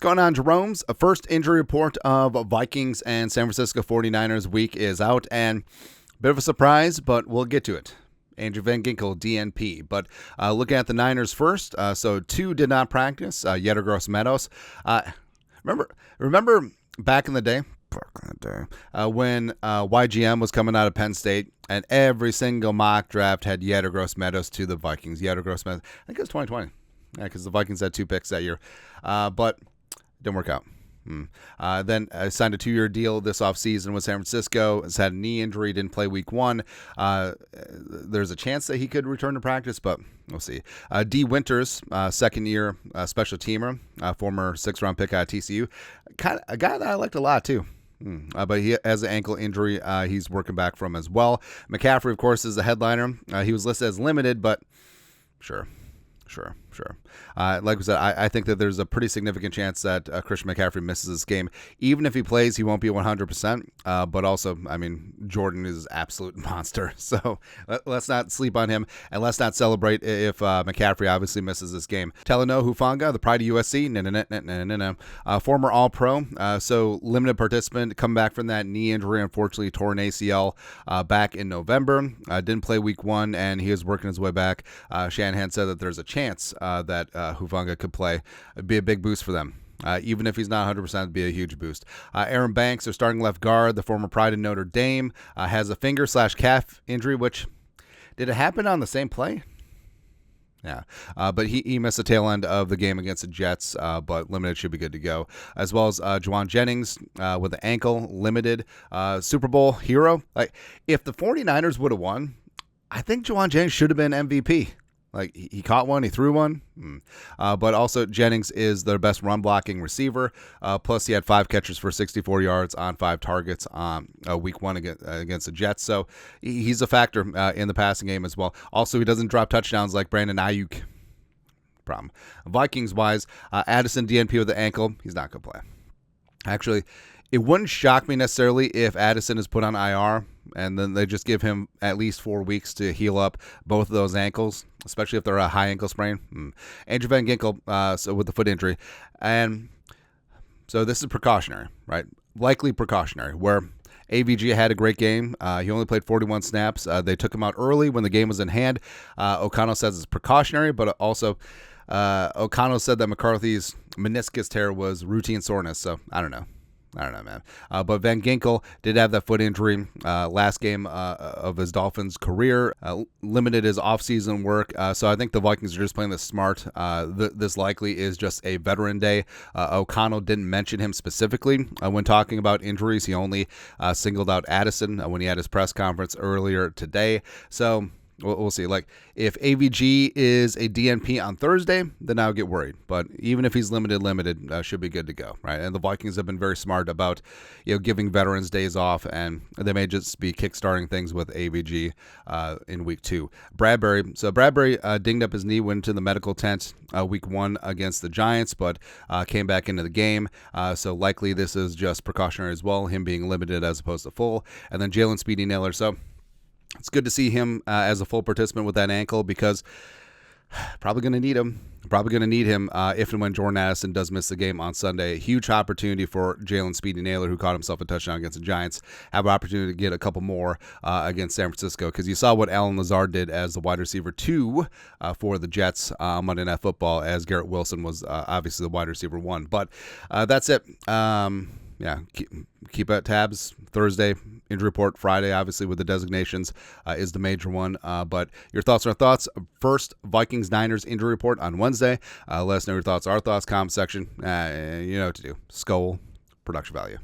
going on, Jerome's first injury report of Vikings and San Francisco 49ers week is out, and a bit of a surprise, but we'll get to it. Andrew Van Ginkel, DNP. But looking at the Niners first, so two did not practice. Gross-Meadows. Remember back in the day, when YGM was coming out of Penn State, and every single mock draft had Gross-Meadows to the Vikings. Gross-Meadows. I think it was 2020. Yeah, because the Vikings had 2 picks that year. But didn't work out. Then signed a 2-year deal this offseason with San Francisco. Has had a knee injury, didn't play week 1. There's a chance that he could return to practice, but we'll see. D. Winters, second-year special teamer, former 6th-round pick out of TCU. A guy that I liked a lot, too. But he has an ankle injury he's working back from as well. McCaffrey, of course, is the headliner. He was listed as limited, but sure. Like we said, I think that there's a pretty significant chance that Christian McCaffrey misses this game. Even if he plays, he won't be 100%. But also, I mean, Jordan is an absolute monster. So let's not sleep on him, and let's not celebrate if McCaffrey obviously misses this game. Talanoa Hufanga, the pride of USC, former All-Pro. So limited participant, come back from that knee injury, unfortunately tore an ACL back in November. Didn't play week 1, and he is working his way back. Shanahan said that there's a chance that Hufanga could play. It'd be a big boost for them. Even if he's not 100%, it'd be a huge boost. Aaron Banks, their starting left guard, the former pride of Notre Dame, has a finger/calf injury, which, did it happen on the same play? Yeah, but he missed the tail end of the game against the Jets, but limited, should be good to go. As well as Juwan Jennings with the ankle, limited. Super Bowl hero. Like, if the 49ers would have won, I think Juwan Jennings should have been MVP. Like, he caught one, he threw one. But also, Jennings is their best run-blocking receiver. Plus, he had 5 catches for 64 yards on 5 targets on week 1 against the Jets. So, he's a factor in the passing game as well. Also, he doesn't drop touchdowns like Brandon Ayuk. Problem. Vikings-wise, Addison, DNP with the ankle. He's not going to play. Actually, it wouldn't shock me necessarily if Addison is put on IR, and then they just give him at least 4 weeks to heal up both of those ankles, especially if they're a high ankle sprain. Andrew Van Ginkel, so with the foot injury. And so this is precautionary, right? Likely precautionary, where AVG had a great game. He only played 41 snaps. They took him out early when the game was in hand. O'Connell says it's precautionary, but also O'Connell said that McCarthy's meniscus tear was routine soreness, so I don't know, man. But Van Ginkel did have that foot injury last game of his Dolphins career, limited his offseason work. So I think the Vikings are just playing this smart. This likely is just a veteran day. O'Connell didn't mention him specifically when talking about injuries. He only singled out Addison when he had his press conference earlier today. So we'll see. Like, if AVG is a DNP on Thursday, then I'll get worried. But even if he's limited, should be good to go, right? And the Vikings have been very smart about, giving veterans days off, and they may just be kickstarting things with AVG in week 2. Bradbury dinged up his knee, went to the medical tent week 1 against the Giants, but came back into the game. So likely this is just precautionary as well, him being limited as opposed to full. And then Jalen Speedy Naylor. So it's good to see him as a full participant with that ankle, because probably going to need him. If and when Jordan Addison does miss the game on Sunday. A huge opportunity for Jalen Speedy Naylor, who caught himself a touchdown against the Giants, have an opportunity to get a couple more against San Francisco, because you saw what Allen Lazard did as the wide receiver 2 for the Jets on Monday Night Football, as Garrett Wilson was obviously the wide receiver 1. But that's it. Keep at tabs. Thursday, injury report. Friday, obviously, with the designations, is the major one. But your thoughts are our thoughts. First, Vikings-Niners injury report on Wednesday. Let us know your thoughts, our thoughts, comment section. You know what to do. Skull, production value.